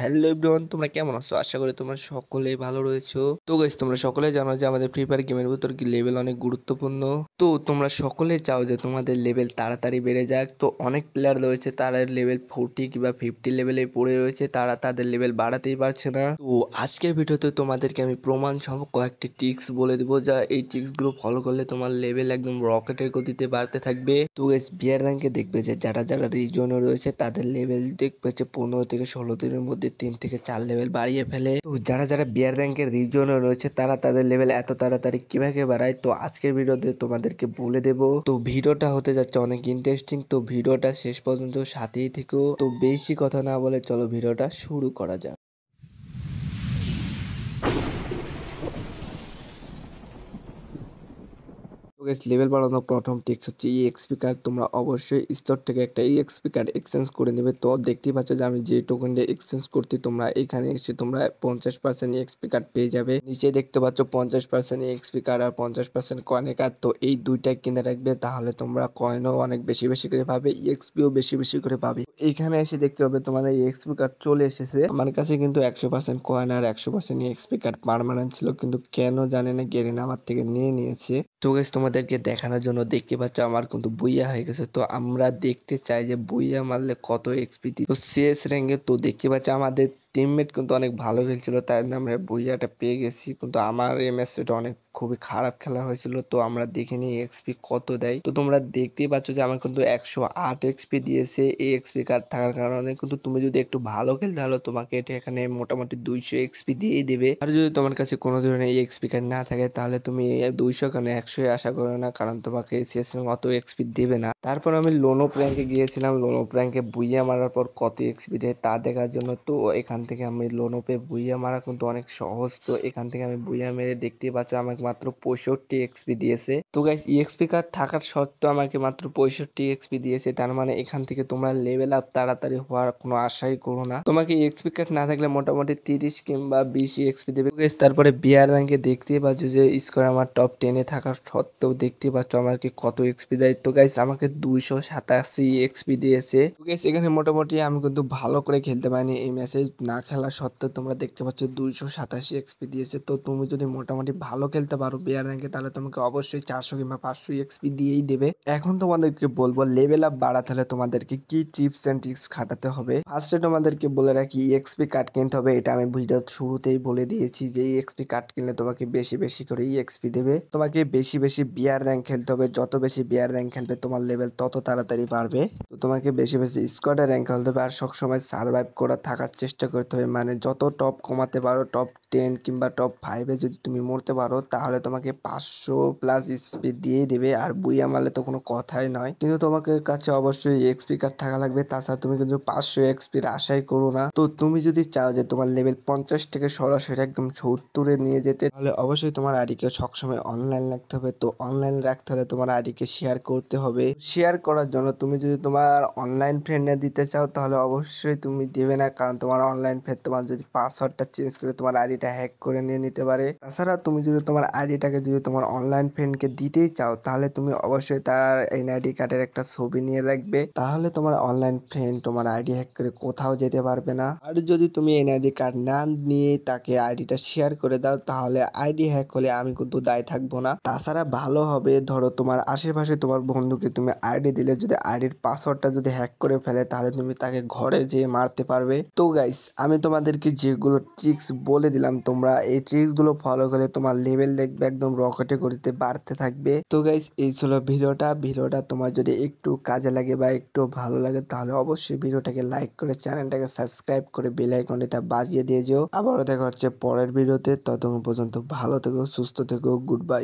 Hello everyone, তোমরা কেমন আছো? আশা করি তোমরা সকলেই ভালো রয়েছো। তো গাইস, তোমরা সকলেই জানো যে আমাদের ফ্রি ফায়ার গেমের ভিতর কি লেভেল অনেক গুরুত্বপূর্ণ। তো তোমরা সকলেই চাও যে তোমাদের লেভেল তাড়াতাড়ি বেড়ে যাক। তো অনেক প্লেয়ার রয়েছে তারা লেভেল 40 কিংবা 50 লেভেলে পড়ে রয়েছে, তারা তাদের লেভেল বাড়াতেই পারছে না। তো আজকের ভিডিওতে তোমাদেরকে আমি প্রমাণ সহ কয়েকটি ট্রিক্স বলে দেবো, যা এই ট্রিক্সগুলো ফলো করলে তোমার লেভেল একদম রকেটের গতিতে বাড়তে থাকবে। তো গাইস, বিয়ার র্যাঙ্কে দেখবে যে যারা যারা রিজনে রয়েছে তাদের লেভেল দেখবে যে 15 থেকে 16 দিনের মধ্যে 3 থেকে 4 লেভেল বাড়িয়ে ফেলে। তো যারা যারা বিয়ার র্যাঙ্কের রিজনে রয়েছে তারা তাদের লেভেল এত তাড়াতাড়ি কিভাবে বাড়ায়, তো আজকের ভিডিওতে তোমাদেরকে বলে দেব। তো ভিডিওটা হতে যাচ্ছে অনেক ইন্টারেস্টিং, তো ভিডিওটা শেষ পর্যন্ত সাথেই থেকো। তো বেশি কথা না বলে চলো ভিডিওটা শুরু করা যাক। লেভেল বাড়ানোর প্রথম টিপস হচ্ছে ইএক্সপি কার্ড। তোমরা অবশ্যই স্টোর থেকে একটা ইএক্সপি কার্ড এক্সচেঞ্জ করে নেবে। তো দেখতেই পাচ্ছ যে আমি যে টোকেন দিয়ে এক্সচেঞ্জ করতে, তোমরা এখানে এসে তোমরা 50% ইএক্সপি কার্ড পেয়ে যাবে। নিচে দেখতে পাচ্ছ 50% ইএক্সপি কার্ড আর 50% কয়েনের কার্ড। তো এই দুইটাই কিনে রাখবে, তাহলে তোমরা কয়েনও অনেক বেশি বেশি করে পাবে, ইএক্সপিও বেশি বেশি করে পাবে। এইখানে এসে দেখতে পাবে তোমাদের ইএক্সপি কার্ড চলে এসেছে। আমার কাছে কিন্তু 100% কয়েন আর 100% ইএক্সপি কার্ড পার্মানেন্ট ছিল, কিন্তু কেন জানে না গেরিনা আমার থেকে নিয়ে নিয়েছে। তো গাইস, তোমাদেরকে দেখানোর জন্য দেখতে পাচ্ছ আমার কিন্তু বুইয়া হয়ে গেছে। তো আমরা দেখতে চাই যে বুইয়া মারলে কত এক্সপি দিই। তো সিএস র্যাঙ্কে তো দেখতে পাচ্ছ আমাদের টিমমেট কিন্তু অনেক ভালো খেলছিল, তাই আমরা বুইয়াটা পেয়ে গেছি। কিন্তু আমার এমএসটা অনেক খুবই খারাপ খেলা হয়েছিল। তো আমরা দেখে নিই এক্সপি কত দেয়। তো তোমরা দেখতেই পাচ্ছ যে আমার কিন্তু 108 এক্সপি দিয়েছে এই এক্সপি কার্ড থাকার কারণে। কিন্তু তুমি যদি একটু ভালো খেলতে হলো তোমাকে এটা এখানে মোটামুটি 200 এক্সপি দিয়েই দেবে। আর যদি তোমার কাছে কোনো ধরনের এক্সপি কার্ড না থাকে তাহলে তুমি 200 কেন 100 আশা করো না, কারণ তোমাকে সিএস অত এক্সপি দেবে না। তারপর আমি লোনো প্র্যাঙ্কে গিয়েছিলাম। লোনো প্র্যাঙ্কে বুইয়া মারার পর কত এক্সপি দেয় তা দেখার জন্য। তো এখান থেকে আমি লোনো পে বুইয়া মারা কিন্তু অনেক সহজ। তো এখান থেকে আমি বুইয়া মেরে দেখতেই পাচ্ছ আমাকে মাত্র 65 এক্সপি দিয়েছে। তো গাইস, ইএক্সপি কার্ড থাকার সত্ত্বেও আমাকে মাত্র 65 এক্সপি দিয়েছে। তার মানে এখান থেকে তোমরা লেভেল আপ তাড়াতাড়ি হওয়ার কোনো আশাই করো না। তোমাকে ইএক্সপি কার্ড না থাকলে মোটামুটি 30 কিংবা 20 এক্সপি দেবে। তারপরে বিয়ার র্যাঙ্কে দেখতেই পাচ্ছ যে স্কোর আমার টপ 10 এ থাকার সত্ত্বেও দেখতে পাচ্ছ আমাকে কত এক্সপি দেয়। তো গাইস, আমাকে 287 এক্সপি দিয়েছে। তো গাইস, এখানে মোটামুটি আমি কিন্তু ভালো করে খেলতে পারিনি এই ম্যাচে, না খেলা সত্ত্বেও তোমরা দেখতে পাচ্ছ 287 এক্সপি দিয়েছে। তো তুমি যদি মোটামুটি ভালো খেলতে পারো বিয়ার র্যাঙ্কে তাহলে তোমাকে অবশ্যই 400 কিংবা 500 এক্সপি দিয়েই দেবে। এখন তোমাদেরকে বলবো লেভেল আপ বাড়াতে হলে তোমাদেরকে কি টিপস এন্ড ট্রিক্স খাটাতে হবে। ফার্স্টে তোমাদেরকে বলে রাখি ইএক্সপি কার্ড কিনতে হবে। এটা আমি ভিডিও শুরুতেই বলে দিয়েছি যে ইএক্সপি কার্ড কিনলে তোমাকে বেশি বেশি করে ইএক্সপি দেবে। তোমাকে বেশি বেশি বিয়ার র্যাঙ্ক খেলতে হবে। যত বেশি বিয়ার র্যাঙ্ক খেলবে তোমার লেভেল তত তাড়াতাড়ি বাড়বে। তো তোমাকে বেশি বেশি স্কোয়াডে র্যাঙ্ক খেলতে হবে আর সবসময় সার্ভাইভ করা থাকার চেষ্টা করতে হবে। মানে যত টপ কমাতে পারো, টপ 10 কিংবা টপ 5-এ যদি তুমি মরতে পারো তাহলে তোমাকে 500+ স্পিড দিয়েই দেবে। আর বুইয়া মারলে তো কোনো কথাই নয়, কিন্তু তোমাকে কাছে অবশ্যই এক্সপি কার্ড থাকা লাগবে। তাছাড়া তুমি কিন্তু 500 এক্সপির আশাই করো না। তো তুমি যদি চাও যে তোমার লেভেল 50 থেকে সরাসরি একদম 70-এ নিয়ে যেতে, তাহলে অবশ্যই তোমার আইডিকে সবসময় অনলাইন রাখতে হবে। তো অনলাইন রাখতে হলে তোমার আইডিকে শেয়ার করতে হবে। শেয়ার করার জন্য তুমি যদি তোমার অনলাইন ফ্রেন্ডে দিতে চাও তাহলে অবশ্যই তুমি দেবে না, কারণ তোমার অনলাইন ফ্রেন্ড তোমার যদি পাসওয়ার্ডটা চেঞ্জ করে তোমার আইডিটা হ্যাক করে নিয়ে নিতে পারে। তাছাড়া তুমি যদি তোমার আইডিটাকে যদি তোমার অনলাইন ফ্রেন্ডকে দিতেই চাও তাহলে তুমি অবশ্যই তার এনআইডি কার্ডের একটা ছবি নিয়ে রাখবে, তাহলে তোমার অনলাইন ফ্রেন্ড তোমার আইডি হ্যাক করে কোথাও যেতে পারবে না। আর যদি তুমি এনআইডি কার্ড না নিয়ে তাকে আইডিটা শেয়ার করে দাও তাহলে আইডি হ্যাক হলে আমি কিন্তু দায় থাকবো না। তাছাড়া ভালো হবে, ধরো তোমার আশেপাশে তোমার বন্ধুকে তুমি আইডি দিলে যদি আইডির পাসওয়ার্ডটা যদি হ্যাক করে ফেলে তাহলে তুমি তাকে ঘরে যেয়ে মারতে পারবে। তো গাইস, আমি তোমাদেরকে যেগুলো ট্রিক্স বলে দিলাম তোমরা এই ট্রিক্স গুলো ফলো করে তোমার লেভেল দেখবে একদম রকেটে গতিতে বাড়তে থাকবে। তো গাইস, এই ছিল ভিডিওটা তোমার যদি একটু কাজে লাগে বা একটু ভালো লাগে তাহলে অবশ্যই ভিডিওটাকে লাইক করে চ্যানেলটাকে সাবস্ক্রাইব করে বেল আইকনটা বাজিয়ে দিয়ে যেও। আবারও দেখা হচ্ছে পরের ভিডিওতে। ততক্ষণ পর্যন্ত ভালো থেকো, সুস্থ থেকো, গুড বাই।